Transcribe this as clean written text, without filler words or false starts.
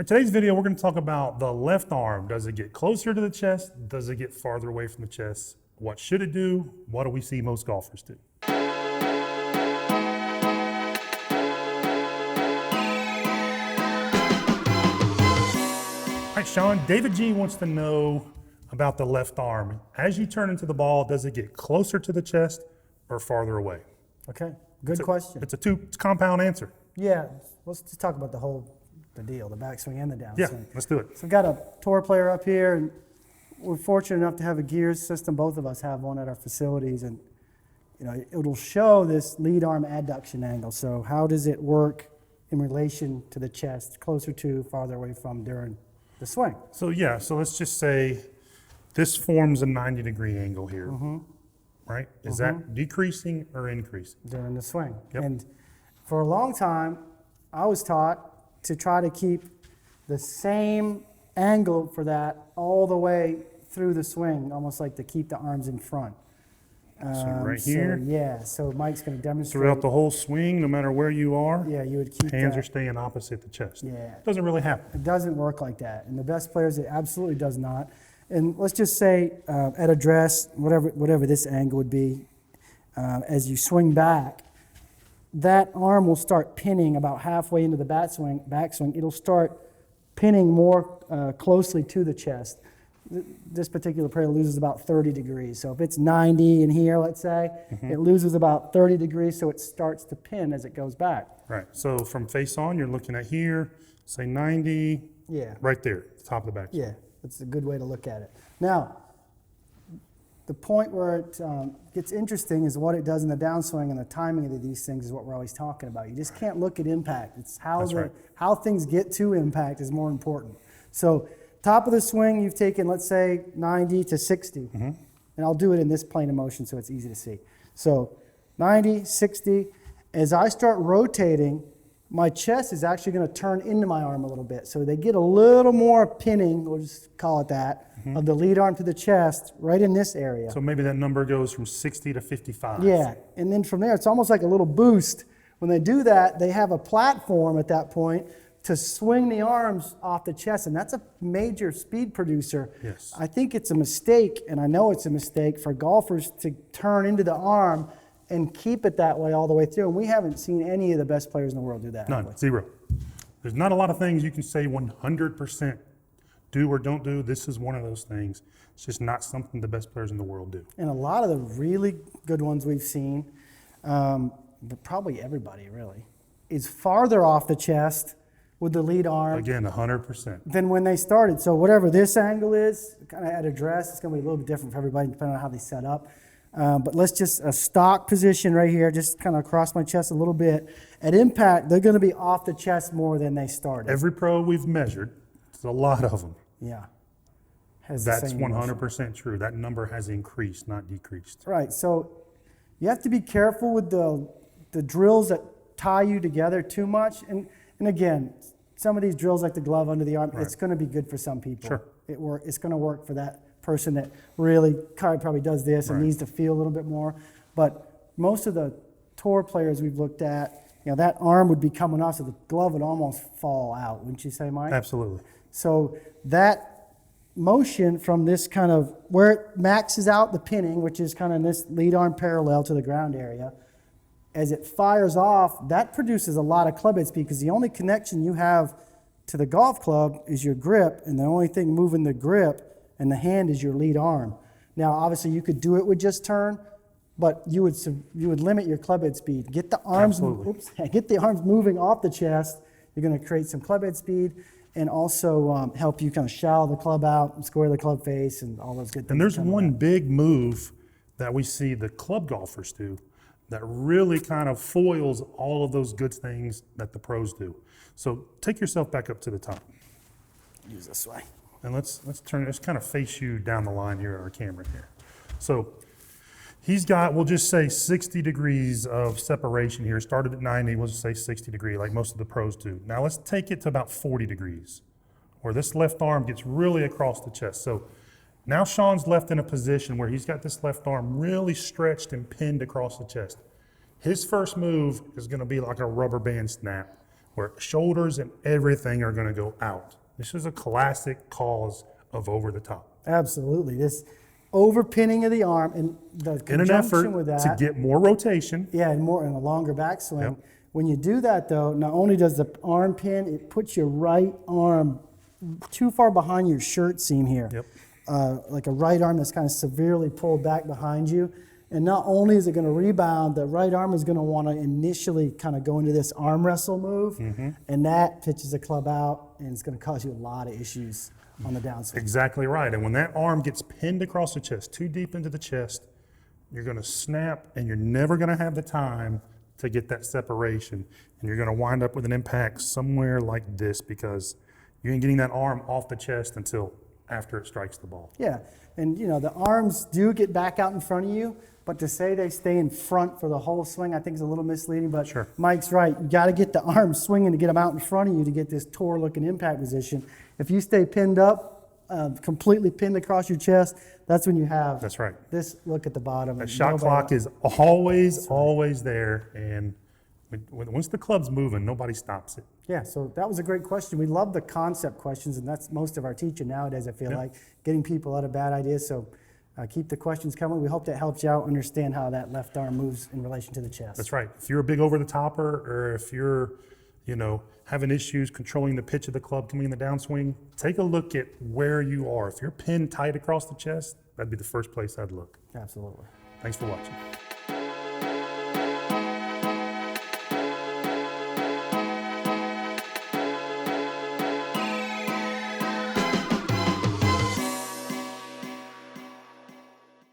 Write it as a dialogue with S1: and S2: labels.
S1: For today's video, we're going to talk about the left arm. Does it get closer to the chest? Does it get farther away from the chest? What should it do? What do we see most golfers do? All right, Sean, David G wants to know about the left arm. As you turn into the ball, does it get closer to the chest or farther away?
S2: Okay, good question.
S1: It's a compound answer.
S2: Yeah, let's just talk about the deal, the backswing and the downswing.
S1: Yeah, let's do it.
S2: So I've got a tour player up here, and we're fortunate enough to have a gears system. Both of us have one at our facilities, and it'll show this lead arm adduction angle. So how does it work in relation to the chest, closer to, farther away from during the swing?
S1: So let's just say this forms a 90-degree angle here, right? Is that decreasing or increasing?
S2: During the swing.
S1: Yep.
S2: And for a long time, I was taught to try to keep the same angle for that all the way through the swing, almost like to keep the arms in front.
S1: So right here?
S2: Yeah, so Mike's going to demonstrate.
S1: Throughout the whole swing, no matter where you are,
S2: yeah, you would keep
S1: hands
S2: that.
S1: are staying opposite the chest.
S2: Yeah.
S1: It doesn't really happen.
S2: It doesn't work like that. And the best players, it absolutely does not. And let's just say at address, whatever this angle would be, as you swing back, that arm will start pinning about halfway into the backswing. It'll start pinning more closely to the chest. This particular player loses about 30 degrees. So if it's 90 in here, let's say, it loses about 30 degrees, so it starts to pin as it goes back.
S1: Right. So from face on, you're looking at here, say 90,
S2: Yeah.
S1: right there, top of the back.
S2: Yeah, that's a good way to look at it. Now, the point where it gets interesting is what it does in the downswing, and the timing of these things is what we're always talking about. You just can't look at impact. It's how things get to impact is more important. So top of the swing, you've taken, let's say, 90 to 60. And I'll do it in this plane of motion so it's easy to see. So 90, 60. As I start rotating, my chest is actually going to turn into my arm a little bit. So they get a little more pinning, we'll just call it that, of the lead arm to the chest right in this area.
S1: So maybe that number goes from 60 to 55.
S2: Yeah, and then from there, it's almost like a little boost. When they do that, they have a platform at that point to swing the arms off the chest, and that's a major speed producer.
S1: Yes.
S2: I think it's a mistake, and I know it's a mistake for golfers to turn into the arm and keep it that way all the way through. And we haven't seen any of the best players in the world do that.
S1: None, zero. There's not a lot of things you can say 100% do or don't do. This is one of those things. It's just not something the best players in the world do.
S2: And a lot of the really good ones we've seen, but probably everybody really, is farther off the chest with the lead arm.
S1: Again, 100%.
S2: Than when they started. So whatever this angle is, kind of at address, it's going to be a little bit different for everybody depending on how they set up. But let's just, a stock position right here, just kind of across my chest a little bit. At impact, they're going to be off the chest more than they started.
S1: Every pro we've measured, there's a lot of them.
S2: Yeah.
S1: That's 100% true. That number has increased, not decreased.
S2: Right. So you have to be careful with the drills that tie you together too much. And again, some of these drills like the glove under the arm, it's going to be good for some people.
S1: Sure.
S2: It's going to work for that person that really probably does this and needs to feel a little bit more. But most of the tour players we've looked at, that arm would be coming off, so the glove would almost fall out, wouldn't you say, Mike?
S1: Absolutely.
S2: So that motion from this kind of, where it maxes out the pinning, which is kind of this lead arm parallel to the ground area, as it fires off, that produces a lot of club head speed, because the only connection you have to the golf club is your grip, and the only thing moving the grip and the hand is your lead arm. Now, obviously, you could do it with just turn, but you would limit your club head speed. Get the arms, get the arms moving off the chest. You're going to create some club head speed, and also help you kind of shallow the club out and square the club face and all those good things.
S1: And there's one big move that we see the club golfers do that really kind of foils all of those good things that the pros do. So take yourself back up to the top.
S2: Use this way.
S1: And let's kind of face you down the line here on our camera here. So he's got, we'll just say 60 degrees of separation here. Started at 90, we'll just say 60 degree like most of the pros do. Now let's take it to about 40 degrees where this left arm gets really across the chest. So now Sean's left in a position where he's got this left arm really stretched and pinned across the chest. His first move is going to be like a rubber band snap, where shoulders and everything are gonna go out. This is a classic cause of over the top.
S2: Absolutely. This overpinning of the arm and the
S1: In an effort
S2: conjunction with that.
S1: to get more rotation.
S2: Yeah, and more in a longer backswing.
S1: Yep.
S2: When you do that though, not only does the arm pin, it puts your right arm too far behind your shirt seam here.
S1: Yep.
S2: Like a right arm that's kind of severely pulled back behind you. And not only is it going to rebound, the right arm is going to want to initially kind of go into this arm wrestle move, and that pitches the club out, and it's going to cause you a lot of issues on the downswing.
S1: Exactly right. And when that arm gets pinned across the chest, too deep into the chest, you're going to snap, and you're never going to have the time to get that separation. And you're going to wind up with an impact somewhere like this because you ain't getting that arm off the chest until after it strikes the ball.
S2: Yeah, and you know, the arms do get back out in front of you, but to say they stay in front for the whole swing, I think is a little misleading, but
S1: Sure.
S2: Mike's right. You got to get the arms swinging to get them out in front of you to get this Tor-looking impact position. If you stay pinned up, completely pinned across your chest, that's when you have
S1: That's right.
S2: this look at the bottom.
S1: That shot clock is always there, and once the club's moving, nobody stops it.
S2: Yeah, so that was a great question. We love the concept questions, and that's most of our teaching nowadays, I feel like, getting people out of bad ideas. So keep the questions coming. We hope that helps you out understand how that left arm moves in relation to the chest.
S1: That's right. If you're a big over-the-topper, or if you're, having issues controlling the pitch of the club coming in the downswing, take a look at where you are. If you're pinned tight across the chest, that'd be the first place I'd look.
S2: Absolutely.
S1: Thanks for watching.